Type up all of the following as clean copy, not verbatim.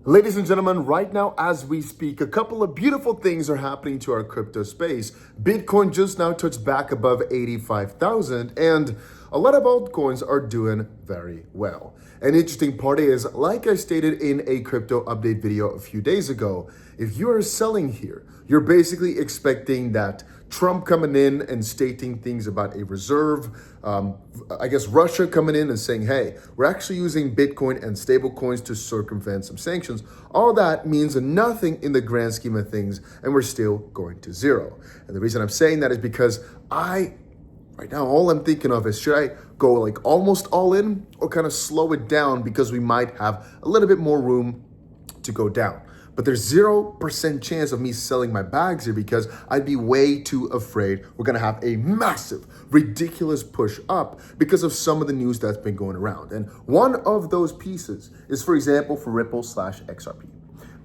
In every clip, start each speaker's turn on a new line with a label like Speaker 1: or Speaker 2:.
Speaker 1: Ladies and gentlemen, right now as we speak, a couple of beautiful things are happening to our crypto space. Bitcoin just now touched back above 85,000 and a lot of altcoins are doing very well. An interesting part is, like I stated in a crypto update video a few days ago, if you are selling here, you're basically expecting that Trump coming in and stating things about a reserve, Russia coming in and saying, hey, we're actually using Bitcoin and stable coins to circumvent some sanctions. All that means nothing in the grand scheme of things, and we're still going to zero. And the reason I'm saying that is because right now, all I'm thinking of is, should I go like almost all in or kind of slow it down because we might have a little bit more room to go down? But there's 0% chance of me selling my bags here because I'd be way too afraid we're gonna have a massive, ridiculous push up because of some of the news that's been going around. And one of those pieces is, for example, for Ripple/XRP.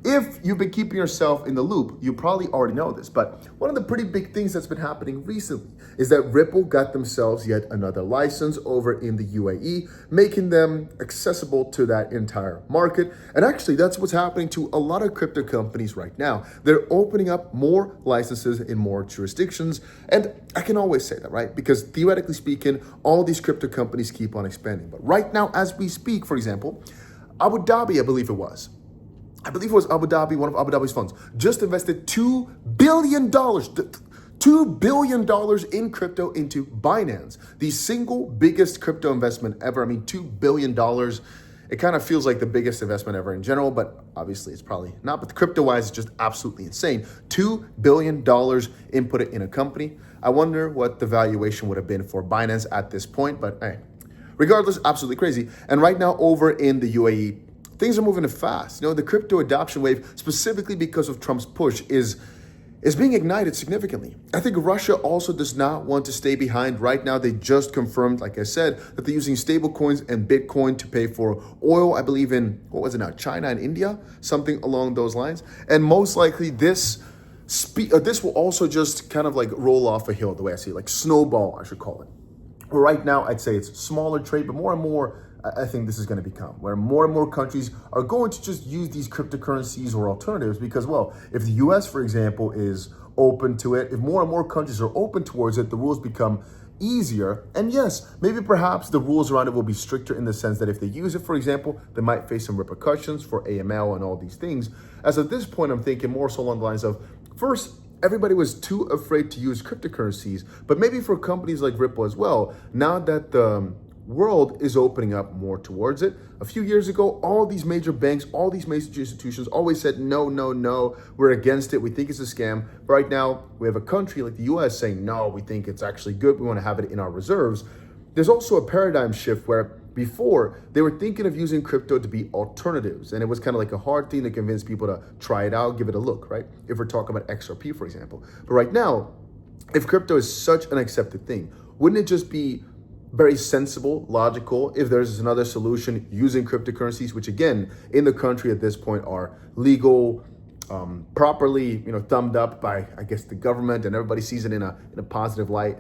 Speaker 1: If you've been keeping yourself in the loop, you probably already know this, but one of the pretty big things that's been happening recently is that Ripple got themselves yet another license over in the UAE, making them accessible to that entire market. And actually, that's what's happening to a lot of crypto companies right now. They're opening up more licenses in more jurisdictions. And I can always say that, right? Because theoretically speaking, all these crypto companies keep on expanding. But right now, as we speak, for example, Abu Dhabi, I believe it was Abu Dhabi, one of Abu Dhabi's funds, just invested $2 billion in crypto into Binance, the single biggest crypto investment ever. I mean, $2 billion. It kind of feels like the biggest investment ever in general, but obviously it's probably not. But crypto-wise, it's just absolutely insane. $2 billion input in a company. I wonder what the valuation would have been for Binance at this point, but hey, regardless, absolutely crazy. And right now over in the UAE, things are moving fast. You know, the crypto adoption wave, specifically because of Trump's push, is being ignited significantly. I think Russia also does not want to stay behind. Right now, they just confirmed, like I said, that they're using stable coins and Bitcoin to pay for oil, I believe in, China and India, something along those lines. And most likely this will also just kind of like roll off a hill, the way I see it, like snowball, I should call it. Well, right now, I'd say it's smaller trade, but more and more, I think this is going to become where more and more countries are going to just use these cryptocurrencies or alternatives because, well, if the US, for example, is open to it, if more and more countries are open towards it, the rules become easier. And yes, maybe perhaps the rules around it will be stricter in the sense that if they use it, for example, they might face some repercussions for AML and all these things. As at this point, I'm thinking more so along the lines of, first, everybody was too afraid to use cryptocurrencies, but maybe for companies like Ripple as well, now that the world is opening up more towards it. A few years ago, all these major banks, all these major institutions always said, no, we're against it. We think it's a scam. But right now, we have a country like the US saying, no, we think it's actually good. We want to have it in our reserves. There's also a paradigm shift where before they were thinking of using crypto to be alternatives. And it was kind of like a hard thing to convince people to try it out, give it a look, right? If we're talking about XRP, for example. But right now, if crypto is such an accepted thing, wouldn't it just be very sensible, logical, if there's another solution using cryptocurrencies, which again, in the country at this point are legal, properly, thumbed up by, I guess, the government, and everybody sees it in a positive light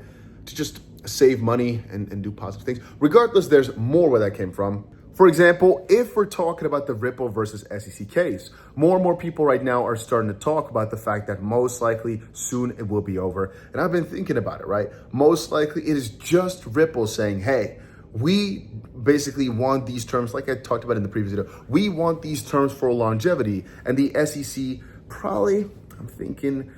Speaker 1: to just save money and do positive things. Regardless, there's more where that came from. For example, if we're talking about the Ripple versus SEC case, more and more people right now are starting to talk about the fact that most likely soon it will be over. And I've been thinking about it, right? Most likely it is just Ripple saying, hey, we basically want these terms, like I talked about in the previous video, we want these terms for longevity. And the SEC probably, I'm thinking,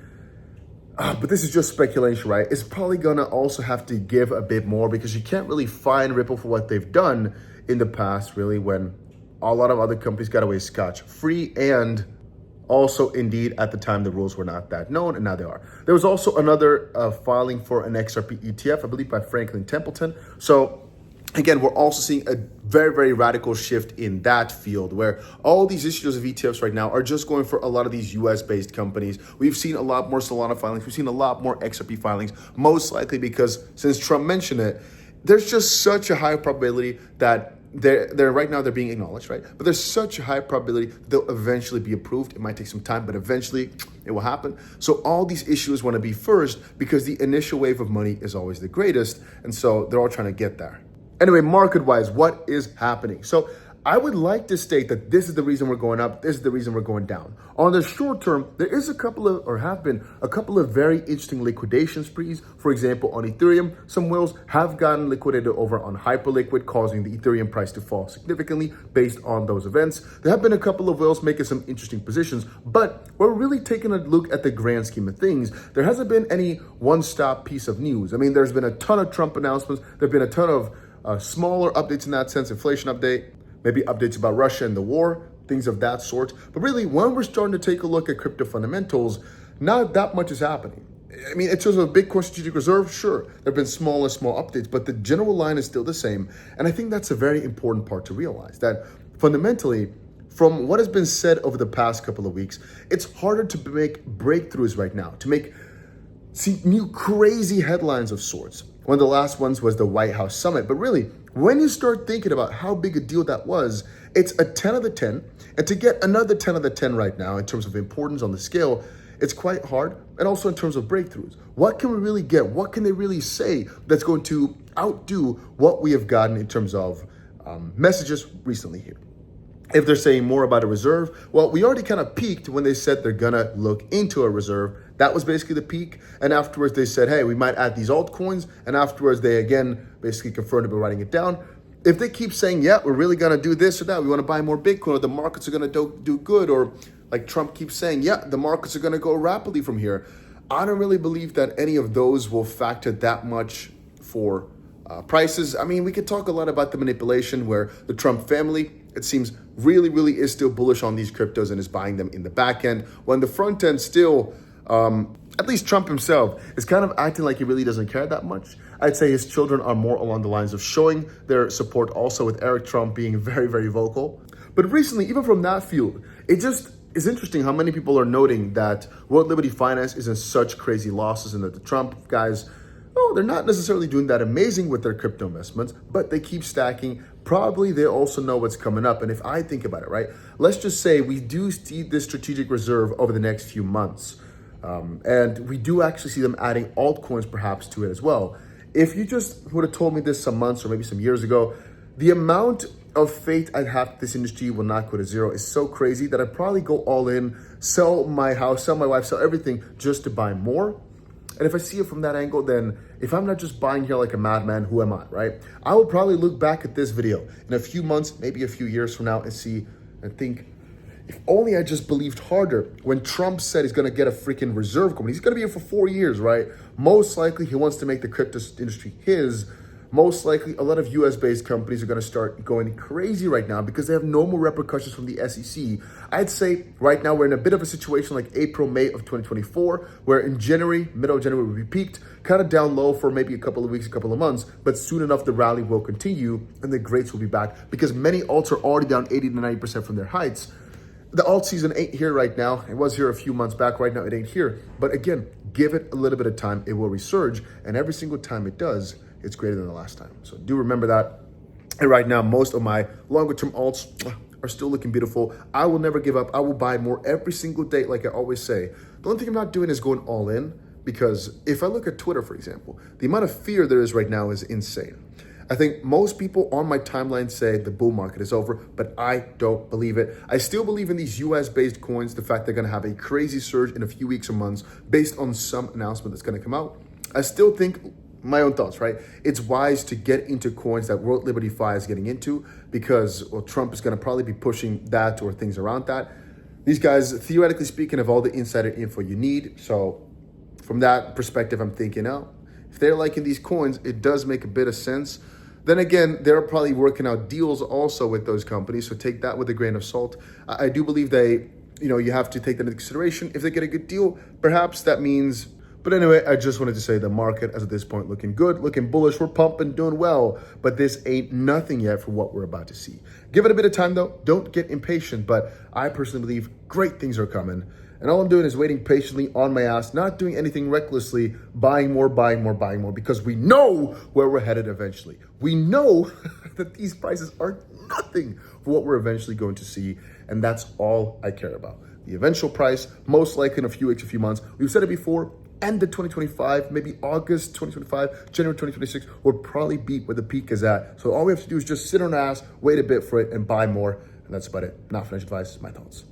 Speaker 1: but this is just speculation, right? It's probably gonna also have to give a bit more because you can't really fine Ripple for what they've done in the past, really, when a lot of other companies got away scotch-free, and also, indeed, at the time, the rules were not that known, and now they are. There was also another filing for an XRP ETF, I believe by Franklin Templeton. So, again, we're also seeing a very, very radical shift in that field where all these issues of ETFs right now are just going for a lot of these US-based companies. We've seen a lot more Solana filings. We've seen a lot more XRP filings, most likely because since Trump mentioned it, there's just such a high probability that they're right now they're being acknowledged, right? But there's such a high probability that they'll eventually be approved. It might take some time, but eventually it will happen. So all these issues want to be first because the initial wave of money is always the greatest. And so they're all trying to get there. Anyway, market-wise, what is happening? So I would like to state that this is the reason we're going up, this is the reason we're going down. On the short term, there is a couple of, or have been a couple of very interesting liquidation sprees. For example, on Ethereum, some whales have gotten liquidated over on Hyperliquid, causing the Ethereum price to fall significantly based on those events. There have been a couple of whales making some interesting positions, but we're really taking a look at the grand scheme of things. There hasn't been any one-stop piece of news. I mean, there's been a ton of Trump announcements. There have been a ton of smaller updates in that sense, inflation update, maybe updates about Russia and the war, things of that sort. But really, when we're starting to take a look at crypto fundamentals, not that much is happening. I mean, in terms of Bitcoin strategic reserve, sure, there have been small updates, but the general line is still the same. And I think that's a very important part to realize, that fundamentally, from what has been said over the past couple of weeks, it's harder to make breakthroughs right now, to see new crazy headlines of sorts. One of the last ones was the White House summit. But really, when you start thinking about how big a deal that was, it's a 10 of the 10. And to get another 10 of the 10 right now in terms of importance on the scale, it's quite hard. And also in terms of breakthroughs. What can we really get? What can they really say that's going to outdo what we have gotten in terms of messages recently here? If they're saying more about a reserve, well, we already kind of peaked when they said they're gonna look into a reserve. That was basically the peak. And afterwards they said, hey, we might add these altcoins. And afterwards they again basically confirmed about writing it down. If they keep saying, yeah, we're really gonna do this or that, we wanna buy more Bitcoin, or the markets are gonna do good, or like Trump keeps saying, yeah, the markets are gonna go rapidly from here, I don't really believe that any of those will factor that much for prices. I mean, we could talk a lot about the manipulation where the Trump family, it seems, really is still bullish on these cryptos and is buying them in the back end, when the front end still, at least Trump himself, is kind of acting like he really doesn't care that much. I'd say his children are more along the lines of showing their support, also with Eric Trump being very vocal. But recently, even from that field, it just is interesting how many people are noting that World Liberty Finance is in such crazy losses, and that the Trump guys, oh, they're not necessarily doing that amazing with their crypto investments, but they keep stacking. Probably they also know what's coming up. And if I think about it, right, let's just say we do see this strategic reserve over the next few months. And we do actually see them adding altcoins perhaps to it as well. If you just would have told me this some months or maybe some years ago, the amount of faith I'd have this industry will not go to zero is so crazy that I'd probably go all in, sell my house, sell my wife, sell everything just to buy more. And if I see it from that angle, then if I'm not just buying here like a madman, who am I, right? I will probably look back at this video in a few months, maybe a few years from now, and see and think, if only I just believed harder when Trump said he's going to get a freaking reserve company. He's going to be here for 4 years, right? Most likely he wants to make the crypto industry his. Most likely a lot of US-based companies are going to start going crazy right now because they have no more repercussions from the SEC. I'd say right now we're in a bit of a situation like April, May of 2024, where in January, middle of January, we peaked, kind of down low for maybe a couple of weeks, a couple of months, but soon enough the rally will continue and the greats will be back because many alts are already down 80 to 90% from their heights. The alt season ain't here right now. It was here a few months back. Right now, it ain't here. But again, give it a little bit of time. It will resurge. And every single time it does, it's greater than the last time. So do remember that. And right now, most of my longer term alts are still looking beautiful. I will never give up. I will buy more every single day, like I always say. The only thing I'm not doing is going all in, because if I look at Twitter, for example, the amount of fear there is right now is insane. I think most people on my timeline say the bull market is over, but I don't believe it. I still believe in these US-based coins, the fact they're going to have a crazy surge in a few weeks or months based on some announcement that's going to come out. I still think, my own thoughts, right? It's wise to get into coins that World Liberty Fi is getting into because, well, Trump is going to probably be pushing that or things around that. These guys, theoretically speaking, have all the insider info you need. So from that perspective, I'm thinking, oh, if they're liking these coins, it does make a bit of sense. Then again, they're probably working out deals also with those companies, so take that with a grain of salt. I do believe they, you have to take that into consideration. If they get a good deal, perhaps that means... But anyway, I just wanted to say the market, as at this point, looking good, looking bullish. We're pumping, doing well, but this ain't nothing yet for what we're about to see. Give it a bit of time, though. Don't get impatient, but I personally believe great things are coming. And all I'm doing is waiting patiently on my ass, not doing anything recklessly, buying more, because we know where we're headed eventually. We know that these prices are nothing for what we're eventually going to see, and that's all I care about. The eventual price, most likely in a few weeks, a few months. We've said it before, end of 2025, maybe August 2025, January 2026 will probably beat where the peak is at. So all we have to do is just sit on our ass, wait a bit for it, and buy more. And that's about it. Not financial advice, my thoughts.